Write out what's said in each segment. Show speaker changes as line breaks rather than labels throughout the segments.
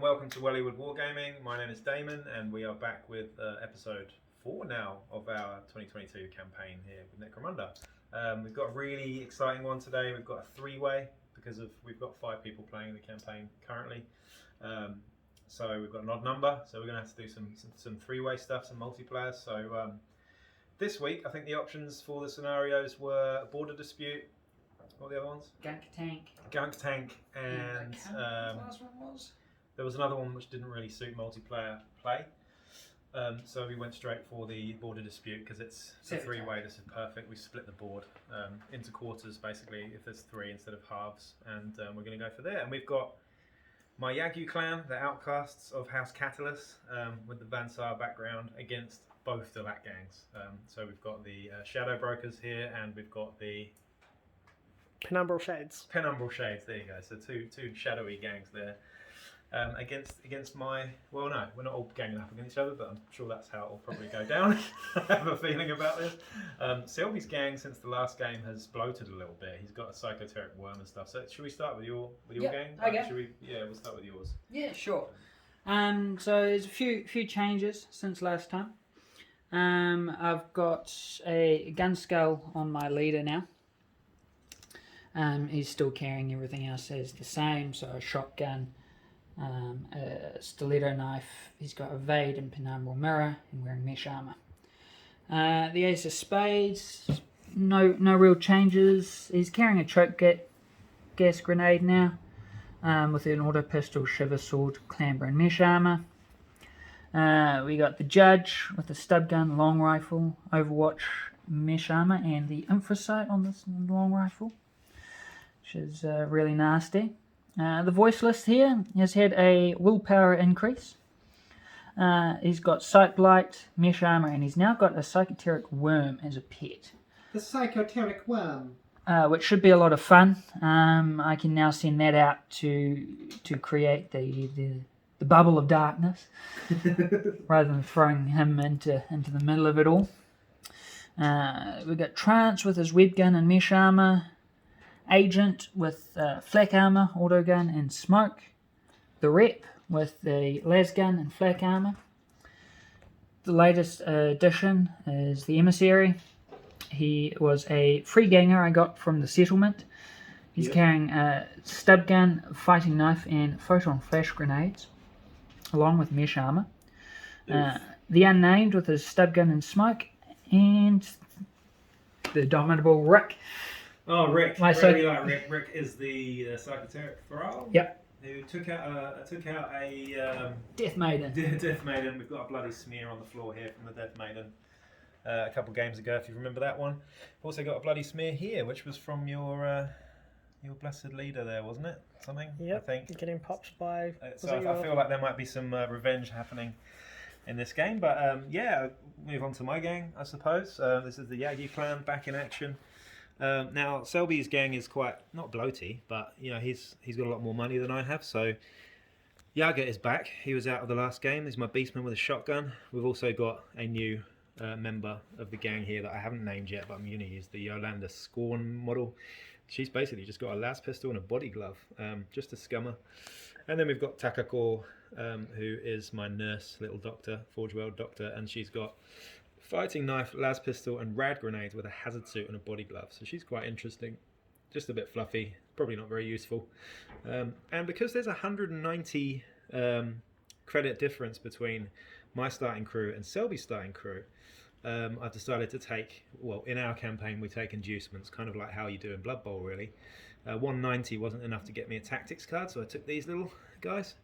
welcome to Wellywood Wargaming. My name is Damon and we are back with episode 4 now of our 2022 campaign here with Necromunda. We've got a really exciting one today. We've got a three-way because we've got 5 people playing the campaign currently. So we've got an odd number, so we're going to have to do some three-way stuff, some multiplayer. So this week I think the options for the scenarios were Border Dispute. What were the other ones? Gunk Tank, and
last one was?
There was another one which didn't really suit multiplayer play. So we went straight for the Border Dispute because it's a three-way. This is perfect. We split the board into quarters basically if there's 3 instead of halves, and we're going to go for there. And we've got my Yagu clan, the Outcasts of House Catallus, with the Vansar background against both Delaque gangs. So we've got the Shadow Brokers here, and we've got the
Penumbral Shades.
Penumbral Shades, there you go. So two shadowy gangs there. Against my... Well, no, we're not all ganging up against each other, but I'm sure that's how it'll probably go down. I have a feeling about this. Selby's gang, since the last game, has bloated a little bit. He's got a psychoteric worm and stuff. So should we start with your gang?
Okay.
We'll start with yours.
Yeah, sure. So there's a few changes since last time. I've got a gun skull on my leader now. He's still carrying everything else as the same, so a shotgun, a stiletto knife. He's got evade and penumbral mirror, and wearing mesh armor. The ace of spades, no real changes. He's carrying a choke gas grenade now, with an auto pistol, shiver sword, clamber, and mesh armor. We got the judge with the stub gun, long rifle, overwatch, mesh armor, and the infrasight on this long rifle, which is really nasty. The voice list here has had a willpower increase. He's got sight blight, mesh armor, and he's now got a psychoteric worm as a pet.
The psychoteric worm.
Which should be a lot of fun. I can now send that out to create the bubble of darkness, rather than throwing him into the middle of it all. We've got Trance with his web gun and mesh armor. Agent with flak armor, auto gun, and smoke. The Rep with the las gun and flak armor. The latest addition is the Emissary. He was a free ganger I got from the settlement. He's carrying a stub gun, fighting knife, and photon flash grenades, along with mesh armor. The Unnamed with his stub gun and smoke, and the Dominable Rick.
Oh, Rick! Really like Rick. Rick is the psychoteric feral.
Yep.
Who took out a
Death Maiden.
Death Maiden. We've got a bloody smear on the floor here from the Death Maiden. A couple games ago, if you remember that one. We've also got a bloody smear here, which was from your blessed leader there, wasn't it? Something.
Yep.
I think.
Getting popped by.
So I feel like there might be some revenge happening in this game, but move on to my gang, I suppose. This is the Yagu clan back in action. Now Selby's gang is quite not bloaty, but he's got a lot more money than I have. So Yaga is back. He was out of the last game. He's my beastman with a shotgun. We've also got a new member of the gang here that I haven't named yet, but I'm going to use the Yolanda Scorn model. She's basically just got a las pistol and a body glove, just a scummer. And then we've got Takako, who is my nurse, little doctor, Forge World doctor, and she's got fighting knife, las pistol, and rad grenades with a hazard suit and a body glove. So she's quite interesting, just a bit fluffy, probably not very useful. And because there's 190 credit difference between my starting crew and Selby's starting crew, I've decided to take, in our campaign we take inducements, kind of like how you do in Blood Bowl really. 190 wasn't enough to get me a tactics card, so I took these little guys.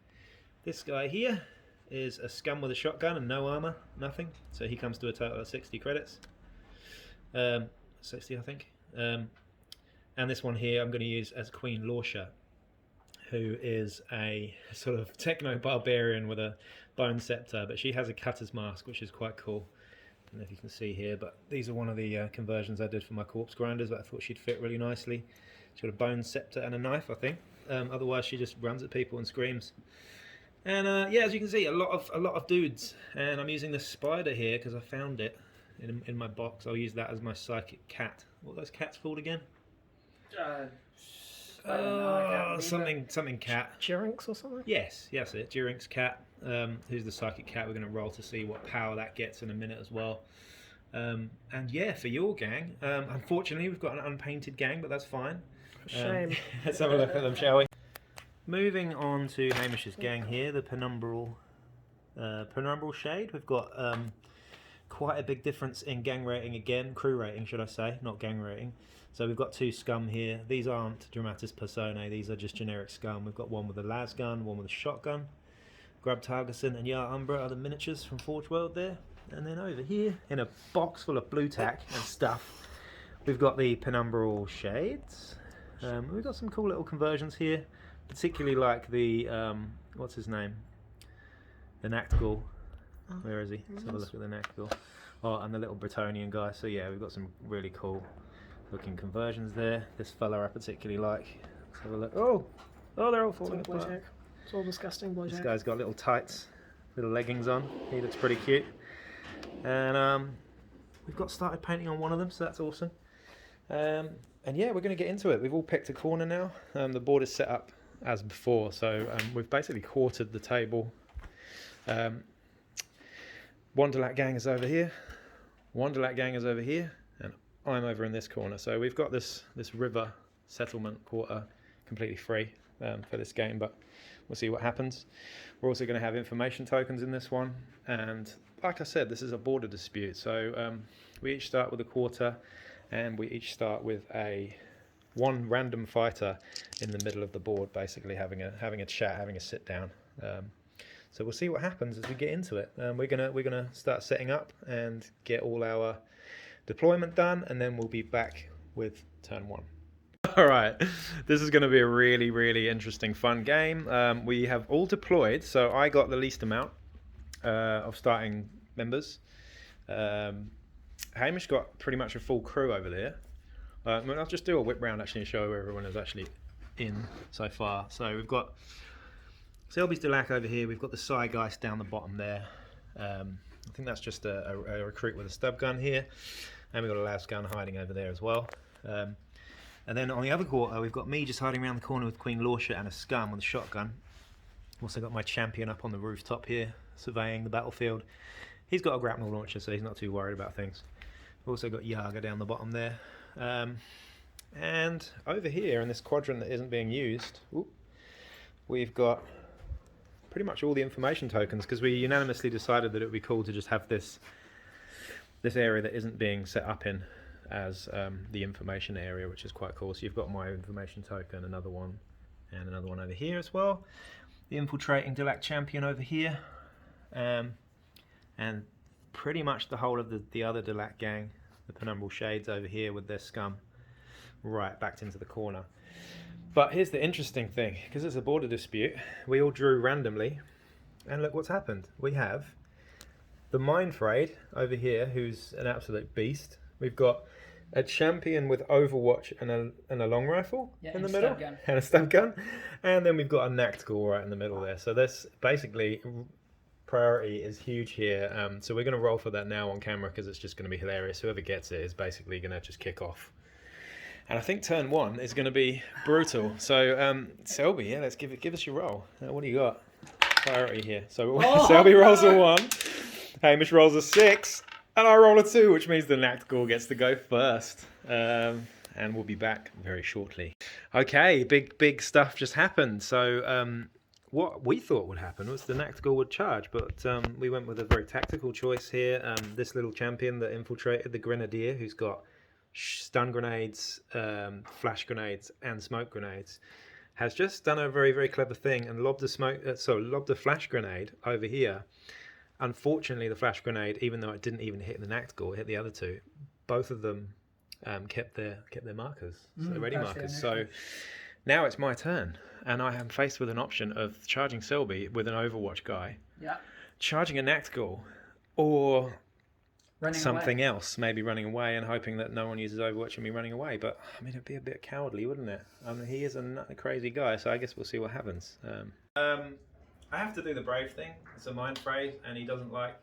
This guy here is a scum with a shotgun and no armor, nothing. So he comes to a total of 60 credits. 60 I think. And this one here I'm going to use as Queen Lorsha, who is a sort of techno-barbarian with a bone scepter, but she has a cutter's mask, which is quite cool. I don't know if you can see here, but these are one of the conversions I did for my corpse grinders, but I thought she'd fit really nicely. She's got a bone scepter and a knife, I think. Otherwise she just runs at people and screams. And as you can see, a lot of dudes. And I'm using the spider here because I found it in my box. I'll use that as my psychic cat. What are those cats called again?
I don't know, I can't remember.
something cat.
Jirinx or something?
Yes, it. Jirinx cat. Who's the psychic cat? We're going to roll to see what power that gets in a minute as well. And yeah, for your gang, unfortunately we've got an unpainted gang, but that's fine.
Shame.
Let's have a look at them, shall we? Moving on to Hamish's gang here, the penumbral shade. We've got quite a big difference in gang rating again, crew rating should I say, not gang rating. So we've got 2 scum here. These aren't Dramatis Personae, these are just generic scum. We've got one with a las gun, one with a shotgun. Grub Targarson and Yar Umbra are the miniatures from Forge World there. And then over here, in a box full of blue tack and stuff, we've got the penumbral shades. We've got some cool little conversions here, particularly like the, what's his name? The Nactgul. Where is he? Let's have a look at the Nactgul. Oh, and the little Bretonian guy. So yeah, we've got some really cool looking conversions there. This fella I particularly like. Let's have a look. Oh, they're all falling apart.
It's all disgusting, boy.
This guy's got little tights, little leggings on. He looks pretty cute. And we've got started painting on one of them, so that's awesome. And yeah, we're going to get into it. We've all picked a corner now. The board is set up as before, so we've basically quartered the table. One Delaque gang is over here, one Delaque gang is over here, and I'm over in this corner. So we've got this river settlement quarter completely free for this game, but we'll see what happens. We're also going to have information tokens in this one, and like I said, this is a border dispute, so we each start with a quarter, and we each start with one random fighter in the middle of the board, basically having a chat, having a sit down. So we'll see what happens as we get into it. We're gonna start setting up and get all our deployment done, and then we'll be back with turn 1. All right, this is going to be a really, really interesting, fun game. We have all deployed, so I got the least amount of starting members. Hamish got pretty much a full crew over there. I'll just do a whip round actually and show where everyone is actually in so far. So we've got Selby's Delaque over here. We've got the Psygeist down the bottom there. I think that's just a recruit with a stub gun here, and we've got a las gun hiding over there as well. And then on the other quarter, we've got me just hiding around the corner with Queen Lorcia and a scum with a shotgun. Also got my champion up on the rooftop here, surveying the battlefield. He's got a grapnel launcher, so he's not too worried about things. We've also got Yaga down the bottom there. And over here in this quadrant that isn't being used, we've got pretty much all the information tokens, because we unanimously decided that it would be cool to just have this area that isn't being set up in as the information area, which is quite cool. So you've got my information token, another one, and another one over here as well. The infiltrating Delaque champion over here, and pretty much the whole of the other Delaque gang, the penumbral shades over here with their scum, right backed into the corner. But here's the interesting thing, because it's a border dispute, we all drew randomly, and look what's happened. We have the Mind Frayed over here, who's an absolute beast. We've got a champion with Overwatch and a long rifle in the middle, and a stub gun, and then we've got a Nactgul right in the middle there. So this basically priority is huge here. So we're going to roll for that now on camera, because it's just going to be hilarious. Whoever gets it is basically going to just kick off. And I think turn 1 is going to be brutal. So Selby, yeah, let's give us your roll. What do you got? Priority here. So Selby rolls a 1, Hamish rolls a 6. And I roll a 2, which means the Nactgul gets to go first. And we'll be back very shortly. Okay, big stuff just happened. So what we thought would happen was the Nactgul would charge, but we went with a very tactical choice here. This little champion that infiltrated, the Grenadier, who's got stun grenades, flash grenades, and smoke grenades, has just done a very, very clever thing and lobbed a flash grenade over here. Unfortunately, the flash grenade, even though it didn't even hit the Nactgul, it hit the other two. Both of them kept their markers, so ready markers. So now it's my turn, and I am faced with an option of charging Selby with an Overwatch guy, charging a Nactgul, or
running
something else, maybe running away and hoping that no one uses Overwatch and me running away. But I mean, it'd be a bit cowardly, wouldn't it? I mean, he is a crazy guy, so I guess we'll see what happens. I have to do the brave thing. It's a Mind Frayed, and he doesn't like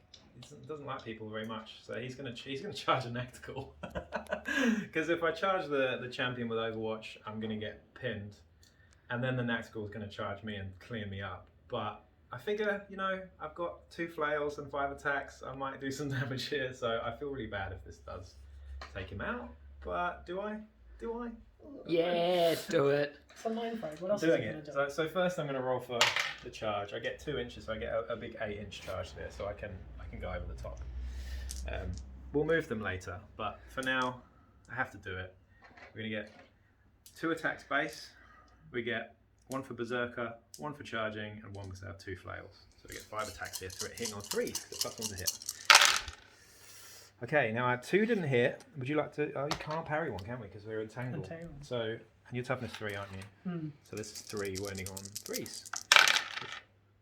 people very much. So he's gonna charge a Nactgul. Because if I charge the champion with Overwatch, I'm gonna get pinned. and then the Naxgul is going to charge me and clear me up. But I figure, you know, I've got 2 flails and 5 attacks. I might do some damage here, so I feel really bad if this does take him out. But do I? Do I?
Yeah, do it.
It's a mind frame. What else
I'm doing
is he
it.
gonna do?
So first I'm going to roll for the charge. I get 2 inches, so I get a big 8-inch charge there, so I can go over the top. We'll move them later, but for now I have to do it. We're going to get 2 attacks base. We get 1 for berserker, 1 for charging, and 1 because I have 2 flails. So we get 5 attacks here, so hitting on 3. The plus 1 to hit. Okay, now our 2 didn't hit. Would you like to? Oh, you can't parry 1, can we? Because we're entangled.
Entangled.
So, and you're toughness 3, aren't you? So this is 3 wounding on 3s.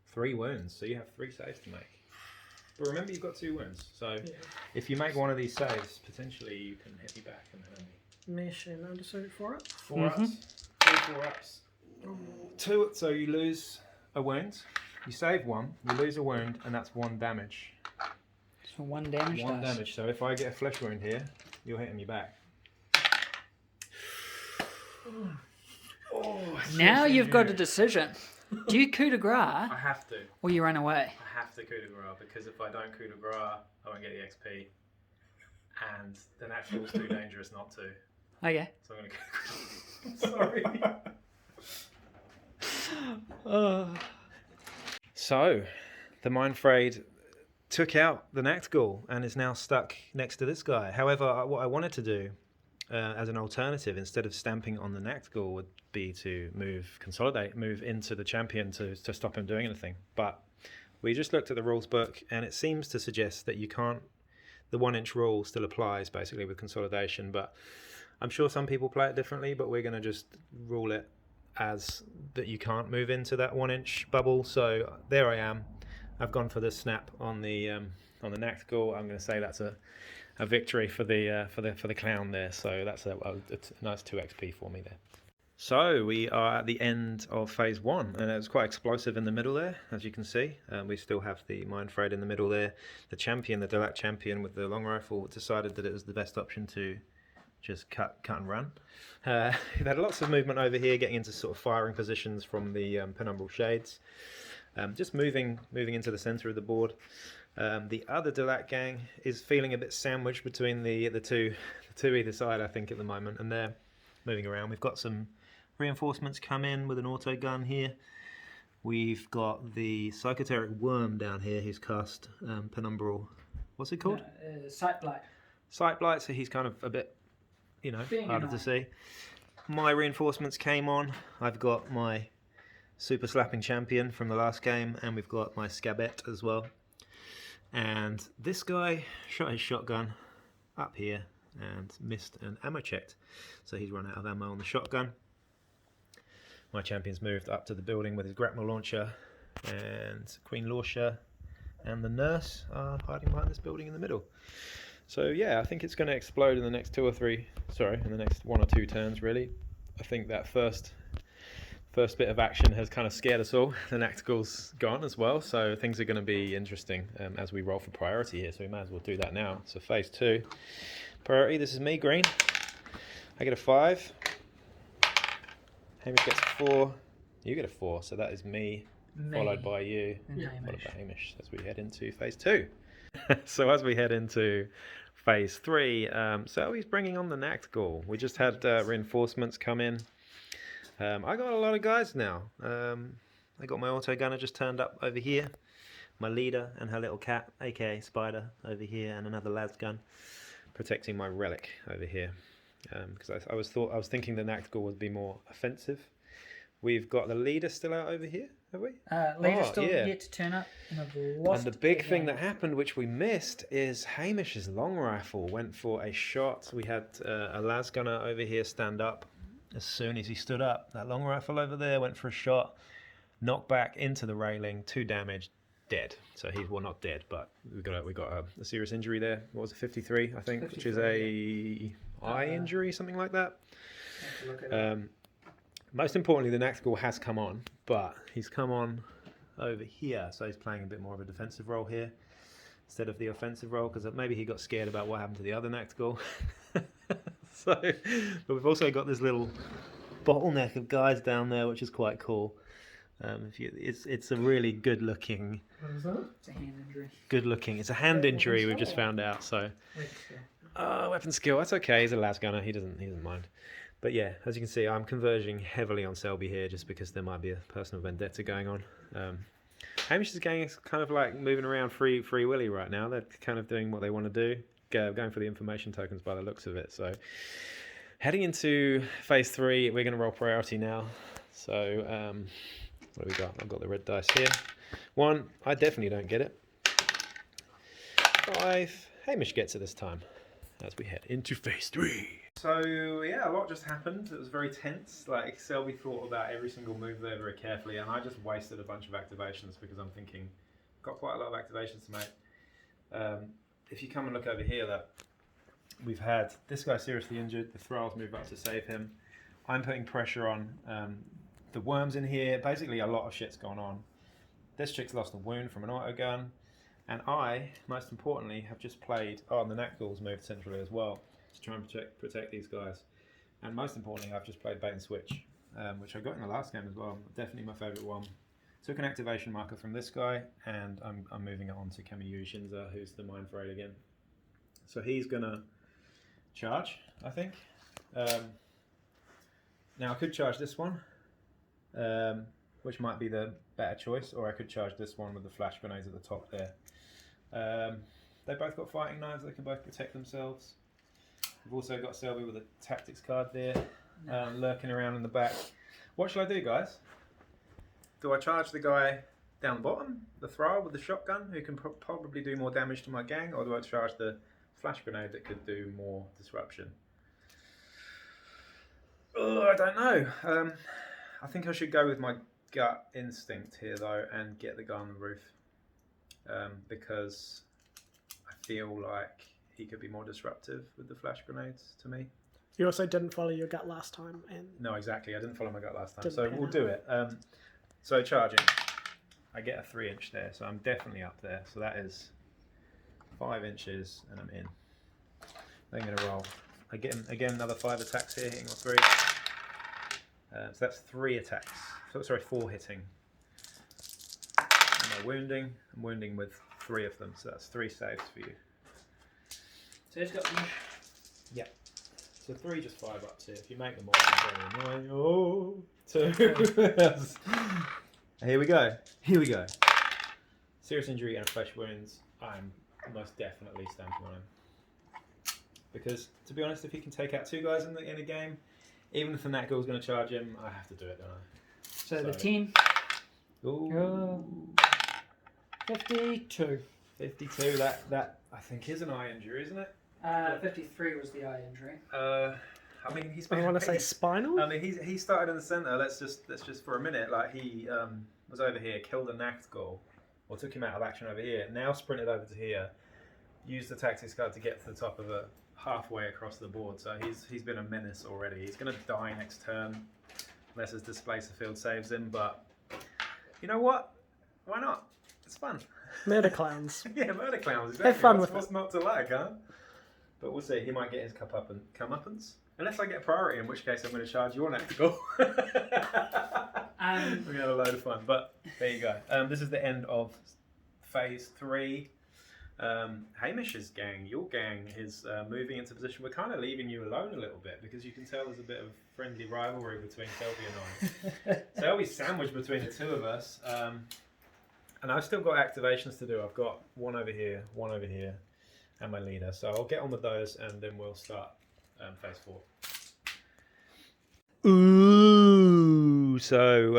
3 wounds. So you have 3 saves to make. But remember, you've got 2 wounds. So if you make one of these saves, potentially you can hit me back and hurt me.
Mission under suit for it.
4 ups. 3 4 ups. 2. So you lose a wound. You save 1. You lose a wound, and that's 1 damage.
So 1 damage.
1 damage. So if I get a flesh wound here, you're hitting me back.
Now you've got a decision. Do you coup de grace
I have to.
or you run away?
I have to coup de grace because if I don't coup de grace, I won't get the XP, and the natural's too dangerous not to.
Okay.
So I'm going to coup de grace. Sorry. So, the Mind Frayed took out the Nactgul and is now stuck next to this guy. However, what I wanted to do as an alternative, instead of stamping on the Nactgul, would be to move into the champion to stop him doing anything. But we just looked at the rules book, and it seems to suggest that you can't. The 1-inch rule still applies basically with consolidation, but I'm sure some people play it differently. But we're going to just rule it as that you can't move into that 1-inch bubble. So there I am. I've gone for the snap on the Nactgul. I'm going to say that's a victory for the clown there. So that's a nice 2 XP for me there. So we are at the end of phase 1, and it was quite explosive in the middle there, as you can see. We still have the Mind Frayed in the middle there. The champion, the Delaque champion with the long rifle, decided that it was the best option to just cut and run. We've had lots of movement over here, getting into sort of firing positions from the penumbral shades. Just moving into the centre of the board. The other Delaque gang is feeling a bit sandwiched between the two either side, I think, at the moment, and they're moving around. We've got some reinforcements come in with an auto gun here. We've got the Psychoteric Worm down here who's cast penumbral. What's it called?
Sight blight.
Sight blight. So he's kind of a bit,
Being
harder to see. My reinforcements came on. I've got my super slapping champion from the last game, and we've got my Scabbette as well. And this guy shot his shotgun up here and missed an ammo checked, so he's run out of ammo on the shotgun. My champion's moved up to the building with his grapnel launcher, and Queen Lorcia and the nurse are hiding behind this building in the middle. So yeah, I think it's going to explode in the next in the next 1 or 2 turns really. I think that first bit of action has kind of scared us all. The Nactgul's gone as well, so things are going to be interesting as we roll for priority here, so we might as well do that now. So phase 2. Priority, this is me, green. I get a 5. Hamish gets a 4. You get a 4, so that is me. Followed by you, followed by Hamish as we head into phase 2. So as we head into phase 3, Selby's bringing on the Nactgul. We just had reinforcements come in. I got a lot of guys now. I got my auto gunner just turned up over here. My leader and her little cat, aka Spider, over here, and another las gun protecting my relic over here. Because I was thinking the Nactgul would be more offensive. We've got the leader still out over here, have we?
Leader's still yet to turn up.
And the big thing that happened, which we missed, is Hamish's long rifle went for a shot. We had a las gunner over here stand up. As soon as he stood up, that long rifle over there went for a shot, knocked back into the railing, 2 damage, dead. So he's not dead, but we got a serious injury there. What was it, 53, I think, 53, which is a eye injury, something like that. Most importantly, the Nactgul has come on, but he's come on over here, so he's playing a bit more of a defensive role here instead of the offensive role, because maybe he got scared about what happened to the other Nactgul. But we've also got this little bottleneck of guys down there, which is quite cool. It's a really good looking.
What is that?
It's a hand injury.
Good looking. It's a hand injury we've just found out. So, weapon skill. That's okay. He's a las gunner. He doesn't mind. But yeah, as you can see, I'm converging heavily on Selby here, just because there might be a personal vendetta going on. Hamish's gang is kind of like moving around free willy right now. They're kind of doing what they want to do, going for the information tokens by the looks of it. So, heading into phase 3, we're going to roll priority now. So, what have we got? I've got the red dice here. 1, I definitely don't get it. 5, Hamish gets it this time, as we head into phase 3. So yeah, a lot just happened. It was very tense. Like, Selby thought about every single move there very carefully, and I just wasted a bunch of activations because I'm thinking, got quite a lot of activations to make. If you come and look over here, that we've had this guy seriously injured. The thralls move up to save him. I'm putting pressure on the worms in here. Basically, a lot of shit's gone on. This chick's lost a wound from an auto gun, and I, most importantly, have just played. Oh, and the Nakgul's moved centrally as well to try and protect these guys. And most importantly, I've just played bait and switch, which I got in the last game as well. Definitely my favourite one. Took an activation marker from this guy, and I'm moving it on to Kamiyu Shinza, who's the Mind Frayed again. So he's gonna charge, I think. Now I could charge this one, which might be the better choice, or I could charge this one with the flash grenades at the top there. They both got fighting knives, they can both protect themselves. We've also got Selby with a tactics card there, lurking around in the back. What shall I do, guys? Do I charge the guy down the bottom, the thrall with the shotgun, who can probably do more damage to my gang, or do I charge the flash grenade that could do more disruption? Oh, I don't know. I think I should go with my gut instinct here, though, and get the guy on the roof, because I feel like he could be more disruptive with the flash grenades to me.
You also didn't follow your gut last time. And
No, exactly. I didn't follow my gut last time,
Didn't
so
pan
we'll
out.
do it. So charging, I get a 3-inch there, so I'm definitely up there. So that is 5 inches, and I'm in. Then I'm going to roll. I get again another 5 attacks here, hitting on 3. So that's 3 attacks. Sorry, 4 hitting. And I'm wounding with 3 of them, so that's 3 saves for you.
So he's got one.
Yeah. So 3 just 5 up to. If you make them all, it's very annoying. Oh, 2. Here we go. Serious injury and flesh wounds. I'm most definitely stamping on him. Because, to be honest, if he can take out 2 guys in a game, even if the Nakgul's going to charge him, I have to do it, don't I?
So the 10.
Ooh.
52.
52. That I think is an eye injury, isn't it?
53 was the eye injury.
I mean, he's.
I want to say spinal.
I mean, he started in the centre. Let's just for a minute. Like, he was over here, killed a Nakgul, or took him out of action over here. Now sprinted over to here, used the tactics card to get to the top of it, halfway across the board. So he's been a menace already. He's going to die next turn, unless his Displacer Field saves him. But you know what? Why not? It's fun.
Murder clowns.
Yeah, murder clowns. Exactly.
Have fun with
what's not to like, huh? But we'll see. He might get his comeuppance. Unless I get priority, in which case I'm going to charge your Nakgul. We're going to have a load of fun. But there you go. This is the end of phase 3. Hamish's gang, your gang, is moving into position. We're kind of leaving you alone a little bit, because you can tell there's a bit of friendly rivalry between Selby and I. Selby's sandwiched between the 2 of us. And I've still got activations to do. I've got one over here, and my leader. So I'll get on with those, and then we'll start phase 4. Ooh, so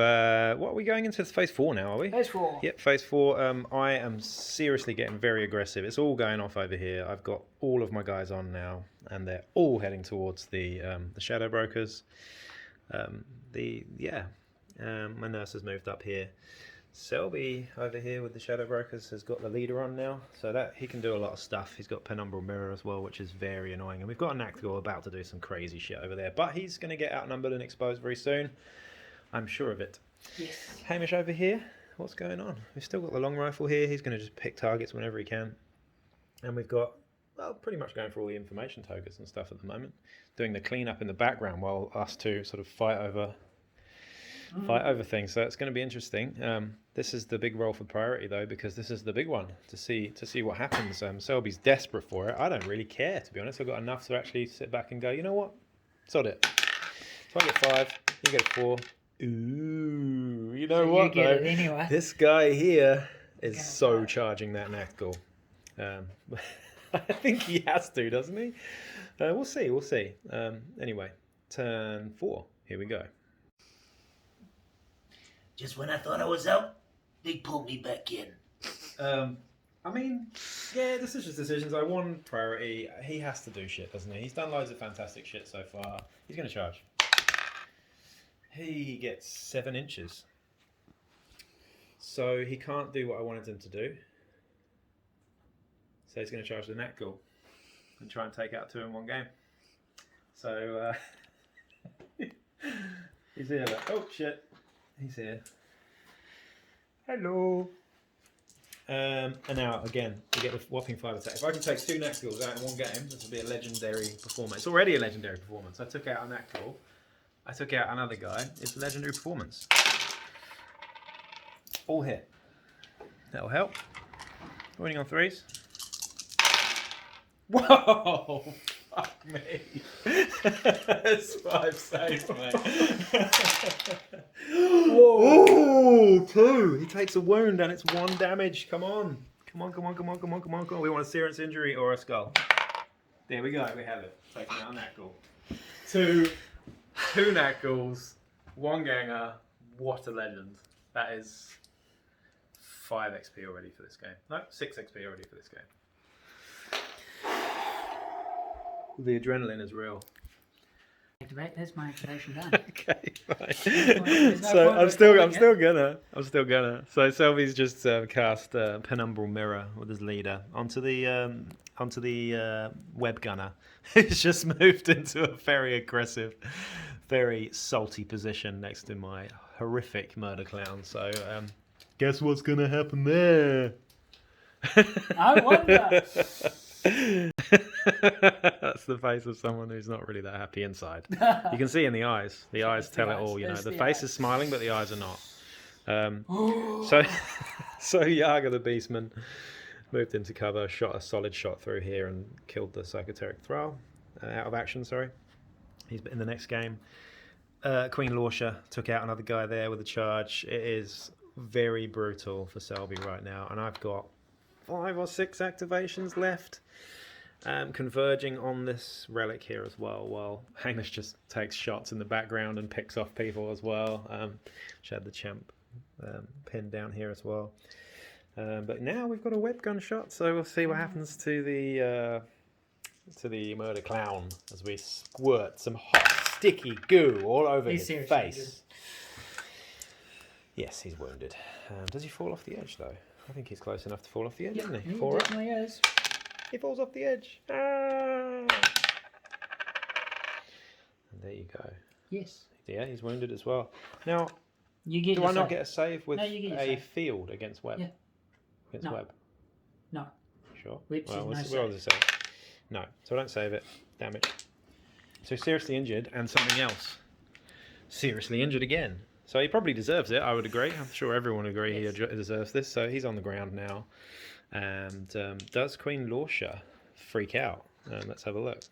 what are we going into phase 4 now, are we?
Phase 4.
Yep, phase 4. I am seriously getting very aggressive. It's all going off over here. I've got all of my guys on now, and they're all heading towards the Shadow Brokers. My nurse has moved up here. Selby over here with the Shadow Brokers has got the leader on now, so that he can do a lot of stuff. He's got Penumbral Mirror as well, which is very annoying. And we've got a Nakgul about to do some crazy shit over there, but he's going to get outnumbered and exposed very soon. I'm sure of it.
Yes.
Hamish over here, what's going on? We've still got the long rifle here. He's going to just pick targets whenever he can. And we've got well, pretty much going for all the information tokens and stuff at the moment. Doing the cleanup in the background while us two sort of fight over things. So it's going to be interesting. This is the big role for priority though, because this is the big one to see what happens. Selby's desperate for it. I don't really care, to be honest. I've got enough to actually sit back and go, you know what? Sod it. If I get 5, you get a 4. Ooh, you know
So
what
you get
though?
it anyway.
This guy here is so charging that Knuckle. I think he has to, doesn't he? We'll see. Anyway, turn 4. Here we go.
Just when I thought I was out, they pulled me back in.
I mean, yeah, decisions. I won priority. He has to do shit, doesn't he? He's done loads of fantastic shit so far. He's going to charge. He gets 7 inches. So he can't do what I wanted him to do. So he's going to charge the Knuckle and try and take out 2 in one game. So he's here. Oh shit, he's here. Hello. And now again, we get the whopping 5 attack. If I can take 2 Knuckles out in one game, this will be a legendary performance. It's already a legendary performance. I took out a Knuckle. I took out another guy. It's a legendary performance. All hit. That'll help. Winning on 3s. Whoa! Fuck me. That's 5 saves, mate. Whoa! 2! He takes a wound and it's 1 damage. Come on. Come on. We want a serious injury or a skull. There we go. We have it. Taking out a Knuckle. 2 Knuckles. 1 ganger. What a legend. That is 5 XP already for this game. No, 6 XP already for this game. The adrenaline is real.
Activate. That's my activation done.
Okay, fine.
There's no
So
point
I'm
recording
still gonna. So Selby's just cast Penumbral Mirror with his leader onto the web gunner, who's just moved into a very aggressive, very salty position next to my horrific murder clown. So guess what's gonna happen there?
I wonder.
That's the face of someone who's not really that happy inside. You can see in the eyes. The eyes tell it all. You know, the face is smiling, but the eyes are not. So Yaga the Beastman moved into cover, shot a solid shot through here, and killed the Psychoteric Thrall out of action. Sorry, he's in the next game. Queen Lorcia took out another guy there with a charge. It is very brutal for Selby right now, and I've got 5 or 6 activations left. Converging on this relic here as well, while Hamish just takes shots in the background and picks off people as well. She had the champ pinned down here as well. But now we've got a web gun shot, so we'll see what happens to the murder clown as we squirt some hot, sticky goo all over his face.
Injured.
Yes, he's wounded. Does he fall off the edge though? I think he's close enough to fall off the edge, isn't he?
He
4 up.
definitely is.
He falls off the edge. Ah! And there you go.
Yes.
Yeah, he's wounded as well. Now,
You get.
do I not get a save with
No, you get your
a
save.
field against web?
Yeah.
Against
No.
web?
No.
Sure.
Which
well,
is
we'll
no
see save. No, so I don't save it. Damage. So seriously injured and something else. Seriously injured again. So he probably deserves it, I would agree. I'm sure everyone would agree
Yes.
he deserves this. So he's on the ground now. And does Queen Lorcia freak out? Let's have a look.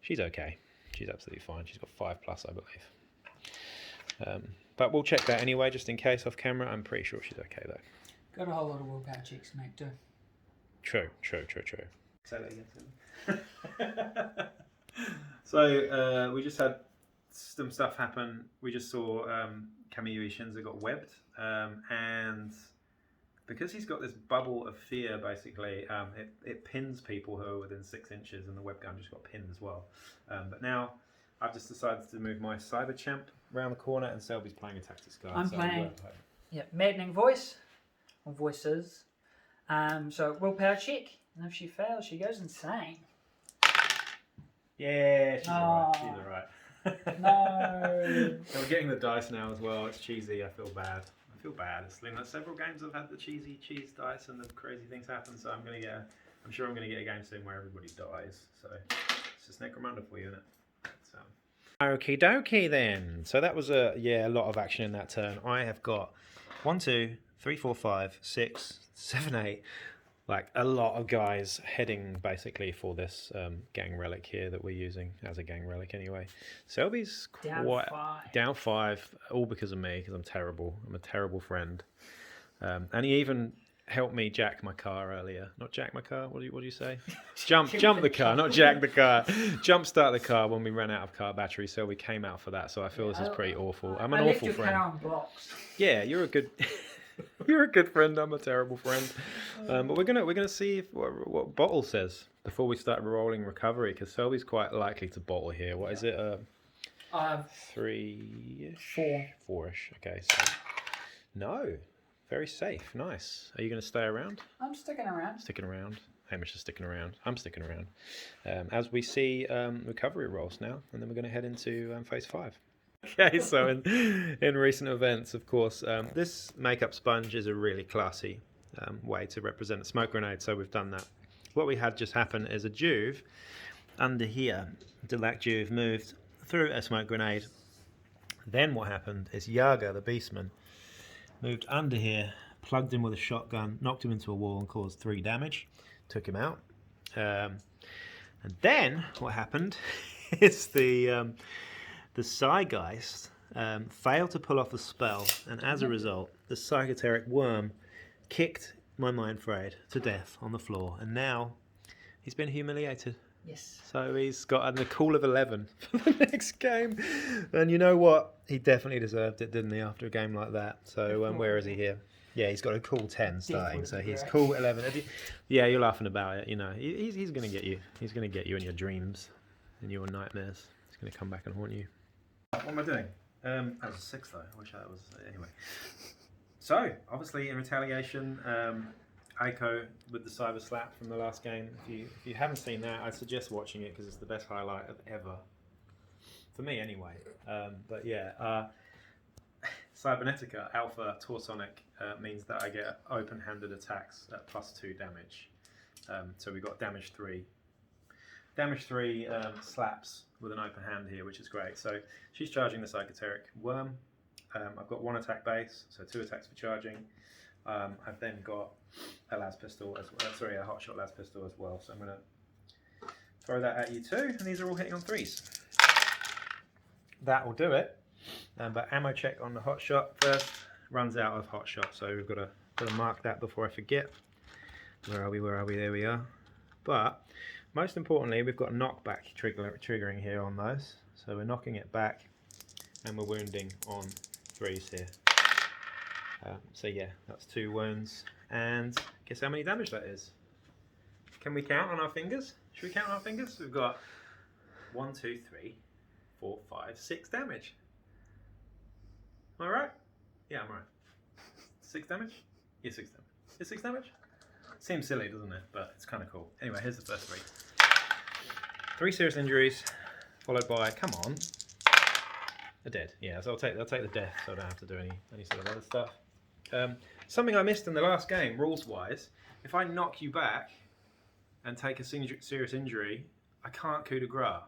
She's okay. She's absolutely fine. She's got 5+, I believe. But we'll check that anyway, just in case off camera. I'm pretty sure she's okay though.
Got a whole lot of willpower checks to make too.
True. Say that again. So we just had some stuff happen. We just saw Kamui Shinza got webbed, and because he's got this bubble of fear, basically, it pins people who are within 6 inches, and the web gun just got pinned as well. But now I've just decided to move my Cyber Champ around the corner, and Selby's playing a Tactics guy.
I'm playing. Yeah, Maddening Voice, or Voices. So willpower check, and if she fails, she goes insane.
Yeah, she's
Oh.
alright. She's alright.
No.
So we're getting the dice now as well. It's cheesy. I feel bad. It's several games I've had the cheesy cheese dice and the crazy things happen. So I'm gonna get I'm sure I'm going to get a game soon where everybody dies. So it's just Necromunda for you, isn't it? So. Okie dokie then. So that was a lot of action in that turn. I have got 1, 2, 3, 4, 5, 6, 7, 8. Like a lot of guys heading basically for this gang relic here that we're using as a gang relic anyway. Selby's down 5, all because of me, because I'm terrible. I'm a terrible friend. And he even helped me jack my car earlier. Not jack my car. What do you say? Jump the car, not jack the car. Jump start the car when we ran out of car battery. So we came out for that. So I feel this is pretty awful. I'm an awful friend.
Car on blocks.
Yeah, you're a good. You're a good friend. I'm a terrible friend. But we're gonna see what Bottle says before we start rolling recovery, because Selby's quite likely to bottle here. What is it? 3-ish? 4-ish. Okay. So no, very safe. Nice. Are you gonna stay around?
I'm sticking around.
Sticking around. Hamish is sticking around. I'm sticking around. As we see recovery rolls now, and then we're gonna head into phase 5. Okay, so in recent events, of course, this makeup sponge is a really classy way to represent a smoke grenade, so we've done that. What we had just happen is a Juve under here, Delaque Juve, moved through a smoke grenade. Then what happened is Yaga, the Beastman, moved under here, plugged him with a shotgun, knocked him into a wall and caused 3 damage, took him out. And then what happened is the Psygeist failed to pull off the spell, and as a result, the Psychoteric Worm kicked my Mind Frayed to death on the floor, and now he's been humiliated.
Yes.
So he's got a cool of 11 for the next game, and you know what? He definitely deserved it, didn't he, after a game like that? So where is he here? Yeah, he's got a cool 10 starting, so he's cool 11. Yeah, you're laughing about it, you know. He's going to get you. He's going to get you in your dreams, in your nightmares. He's going to come back and haunt you. What am I doing? That was a 6 though. I wish that was anyway. So obviously in retaliation, Aiko with the cyber slap from the last game. If you haven't seen that, I suggest watching it because it's the best highlight of ever, for me anyway. But yeah, Cybernetica Alpha Tautonic means that I get open-handed attacks at +2 damage. So we got damage 3. Damage 3 slaps with an open hand here, which is great. So she's charging the Psychoteric Worm. I've got 1 attack base, so 2 attacks for charging. I've then got a las pistol as well. Sorry, a hotshot las pistol as well. So I'm going to throw that at you too, and these are all hitting on 3s. That will do it. But ammo check on the hotshot first. Runs out of hotshot, so we've got to mark that before I forget. Where are we? Where are we? There we are. But most importantly, we've got knockback triggering here on those. So we're knocking it back and we're wounding on 3s here. So yeah, that's 2 wounds. And guess how many damage that is? Can we count on our fingers? Should we count on our fingers? We've got 1, 2, 3, 4, 5, 6 damage. Am I right? Yeah, I'm right. 6 damage? Yeah, 6 damage. Is 6 damage? Seems silly, doesn't it? But it's kind of cool. Anyway, here's the first 3. 3 serious injuries, followed by, come on, a dead. Yeah, so I'll take the death, so I don't have to do any sort of other stuff. Something I missed in the last game, rules-wise, if I knock you back and take a serious injury, I can't coup de grace.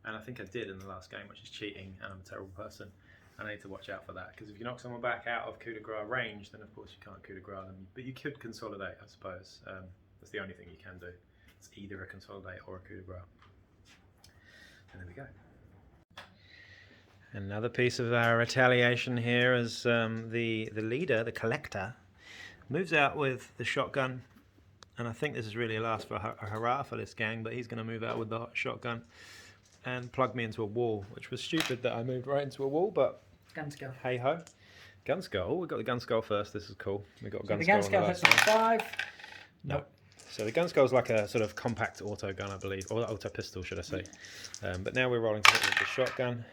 And I think I did in the last game, which is cheating, and I'm a terrible person. And I need to watch out for that, because if you knock someone back out of coup de grace range, then of course you can't coup de grace them. But you could consolidate, I suppose. That's the only thing you can do. It's either a consolidate or a coup de grace. And there we go. Another piece of our retaliation here is the leader, the collector, moves out with the shotgun. And I think this is really a last for a hurrah for this gang, but he's going to move out with the shotgun and plug me into a wall, which was stupid that I moved right into a wall, but
Gun skull.
hey ho. Gun skull. Oh, we got the gun skull first. This is cool. We got a gun
The
skull.
gun skull hits on 5.
No. So the gun skull is like a sort of compact auto gun, I believe, or auto pistol, should I say? But now we're rolling to hit with the shotgun.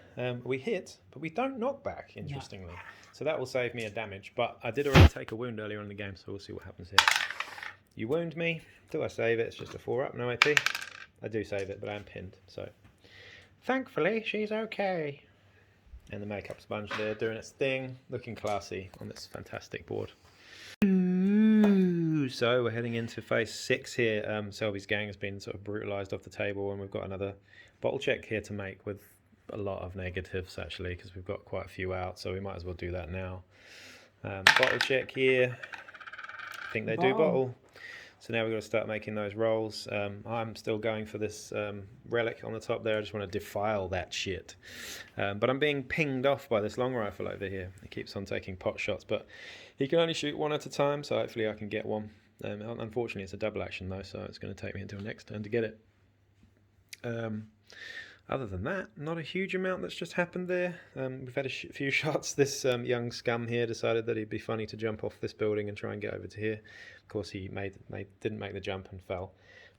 We hit, but we don't knock back. Interestingly, so that will save me a damage. But I did already take a wound earlier in the game, so we'll see what happens here. You wound me. Do I save it? It's just a 4-up, no AP. I do save it, but I am pinned. So thankfully, she's okay. And the makeup sponge there doing its thing, looking classy on this fantastic board. Ooh, So we're heading into phase 6 here. Selby's gang has been sort of brutalised off the table, and we've got another bottle check here to make with a lot of negatives actually, because we've got quite a few out, so we might as well do that now. Bottle check here. I think they do bottle. So now we've got to start making those rolls. I'm still going for this relic on the top there. I just want to defile that shit. But I'm being pinged off by this long rifle over here. He keeps on taking pot shots, but he can only shoot one at a time, so hopefully I can get one. Unfortunately, it's a double action though, so it's going to take me until next turn to get it. Other than that, not a huge amount that's just happened there. We've had a few shots. This young scum here decided that it'd be funny to jump off this building and try and get over to here. Of course, he didn't make the jump and fell,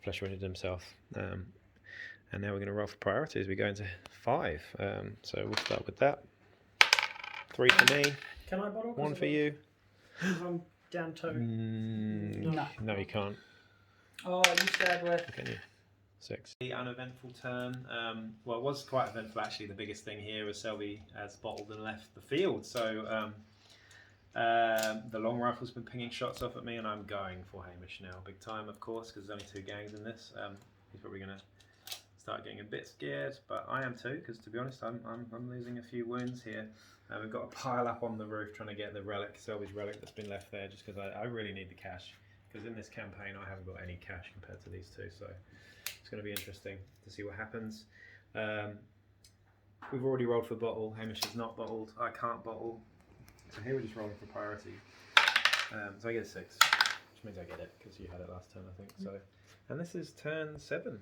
flesh wounded himself. And now we're going to roll for priority as we go into 5. So we'll start with that. 3 for me.
Can I bottle?
1 for you.
I'm down 2.
No, you can't.
Oh, you start with.
Can you? 6. The uneventful turn. Well, it was quite eventful actually. The biggest thing here was Selby has bottled and left the field. So the long rifle's been pinging shots off at me, and I'm going for Hamish now, big time, of course, because there's only 2 gangs in this. He's probably going to start getting a bit scared, but I am too, because to be honest, I'm losing a few wounds here. We've got to pile up on the roof trying to get the relic, Selby's relic that's been left there, just because I really need the cash. Because in this campaign, I haven't got any cash compared to these 2, so it's going to be interesting to see what happens. We've already rolled for bottle. Hamish is not bottled. I can't bottle. So here we're just rolling for priority. So I get a 6, which means I get it because you had it last turn, I think. So, and this is turn 7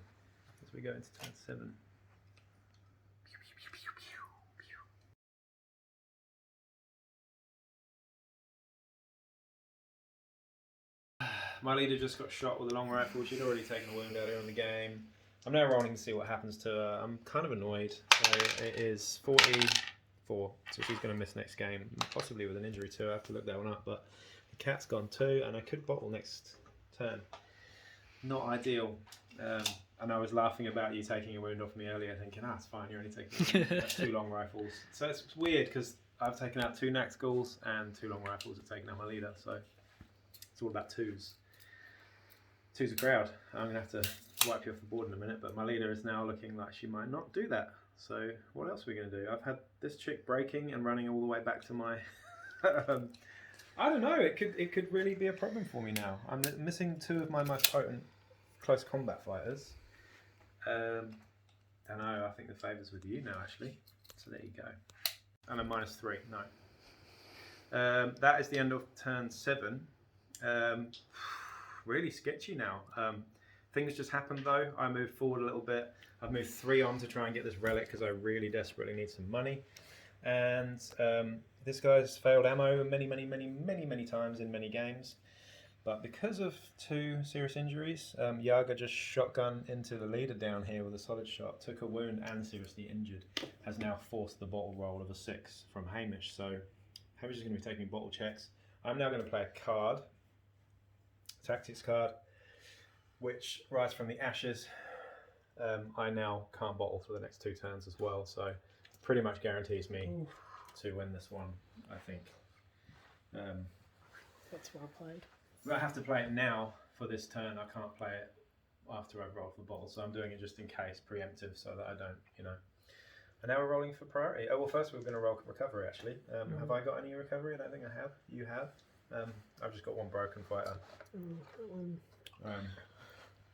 as we go into turn 7. My leader just got shot with a long rifle. She'd already taken a wound earlier in the game. I'm now rolling to see what happens to her. I'm kind of annoyed. So it is 44, so she's going to miss next game, possibly with an injury too. I have to look that one up, but the cat's gone 2, and I could bottle next turn. Not ideal. And I was laughing about you taking a wound off me earlier, thinking, it's fine, you're only taking 2 long rifles. So it's weird, because I've taken out 2 Nax Ghouls, and 2 long rifles have taken out my leader, so it's all about 2s. 2's a crowd. I'm going to have to wipe you off the board in a minute, but my leader is now looking like she might not do that. So what else are we going to do? I've had this chick breaking and running all the way back to my... I don't know, it could really be a problem for me now. I'm missing 2 of my most potent close combat fighters. I don't know, I think the favour's with you now actually. So there you go. And a -3, no. That is the end of turn 7. Really sketchy now. Things just happened though. I moved forward a little bit. I've moved 3 on to try and get this relic because I really desperately need some money. And this guy's failed ammo many times in many games. But because of 2 serious injuries, Yaga just shotgun into the leader down here with a solid shot, took a wound and seriously injured, has now forced the bottle roll of a 6 from Hamish. So Hamish is going to be taking bottle checks. I'm now going to play a card. Tactics card, which rise from the ashes. I now can't bottle for the next 2 turns as well, so pretty much guarantees me to win this one, I think.
That's well played.
I have to play it now for this turn. I can't play it after I've rolled for bottle, so I'm doing it just in case, preemptive, so that I don't, And now we're rolling for priority. Oh, well, first we're going to roll recovery, actually. Have I got any recovery? I don't think I have. You have? I've just got 1 broken fighter.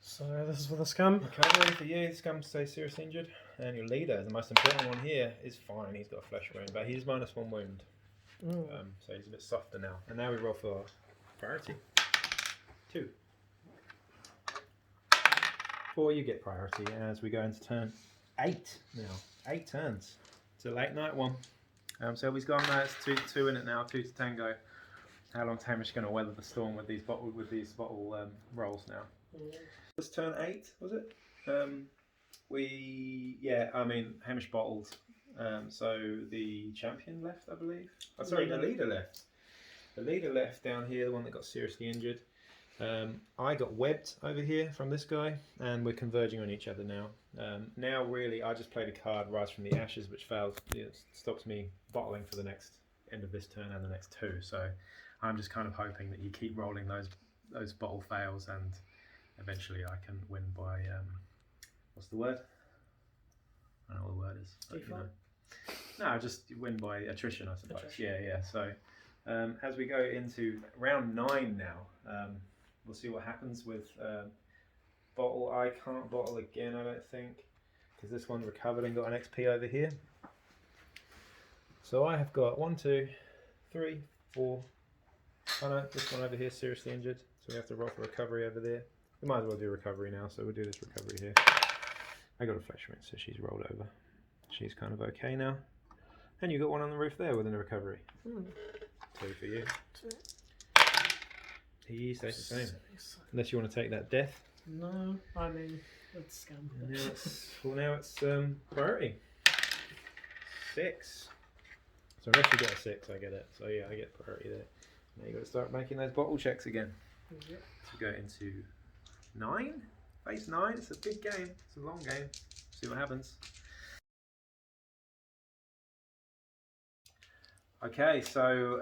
So this is for the scum.
Recovery for you. Scum stays seriously injured. And your leader, the most important one here, is fine. He's got a flesh wound, but he's -1 wound. So he's a bit softer now. And now we roll for priority. 2. 4, you get priority as we go into turn 8 now. 8 turns. It's a late night one. So he's gone now. It's 2 in it now. 2 to tango. How long Hamish going to weather the storm with these bottle rolls now? Was turn 8, was it? Hamish bottled. So the champion left, I believe. Oh, sorry, the leader left. The leader left down here, the one that got seriously injured. I got webbed over here from this guy, and we're converging on each other now. Now, really, I just played a card, Rise from the Ashes, which fails. It stops me bottling for the next end of this turn and the next 2. So I'm just kind of hoping that you keep rolling those those bottle fails, and eventually I can win by what's the word? I don't know what the word is. But, you know. No, just win by attrition, I suppose. Yeah. So as we go into round 9 now, we'll see what happens with bottle. I can't bottle again, I don't think, because this one recovered and got an XP over here. So I have got 1, 2, 3, 4. Oh no, this one over here is seriously injured, so we have to roll for recovery over there. We might as well do recovery now, so we'll do this recovery here. I got a flesh wound, so she's rolled over. She's kind of okay now. And you got one on the roof there within a recovery. 2 for you. He stays the same. Unless you want to take that death.
No, I mean, it's scum.
Now it's priority. 6. So unless you get a 6, I get it. So yeah, I get priority there. Now you got to start making those bottle checks again.
Yep.
To go into 9. Phase 9. It's a big game. It's a long game. See what happens. Okay, so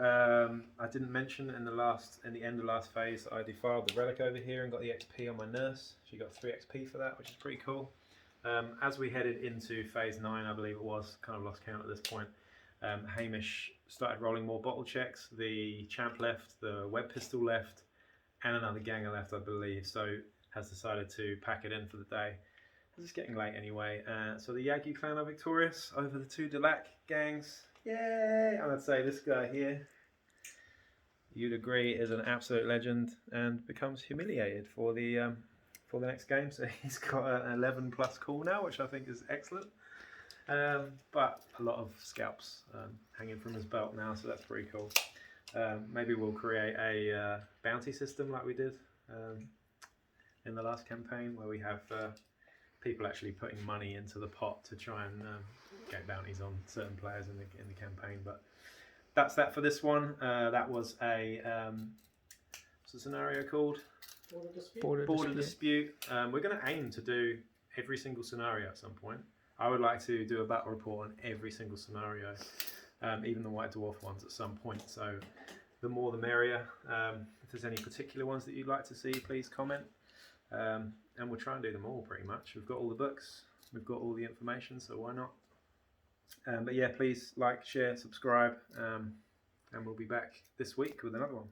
I didn't mention in the end of last phase I defiled the relic over here and got the XP on my nurse. She got 3 XP for that, which is pretty cool. As we headed into phase 9, I believe it was, kind of lost count at this point, Hamish started rolling more bottle checks. The champ left, the web pistol left, and another ganger left, I believe. So has decided to pack it in for the day. It's getting late anyway. So the Yagi clan are victorious over the 2 Delaque gangs. Yay! And I'd say this guy here, you'd agree, is an absolute legend and becomes humiliated for the next game. So he's got an 11 plus call now, which I think is excellent. But a lot of scalps hanging from his belt now, so that's pretty cool. Maybe we'll create a bounty system like we did in the last campaign, where we have people actually putting money into the pot to try and get bounties on certain players in the campaign. But that's that for this one. That was a what's the scenario called? Border dispute. We're going to aim to do every single snenario at some point. I would like to do a battle report on every single scenario, even the White Dwarf ones at some point. So the more the merrier. If there's any particular ones that you'd like to see, please comment. And we'll try and do them all pretty much. We've got all the books, we've got all the information, so why not? But yeah, please like, share, subscribe, and we'll be back this week with another one.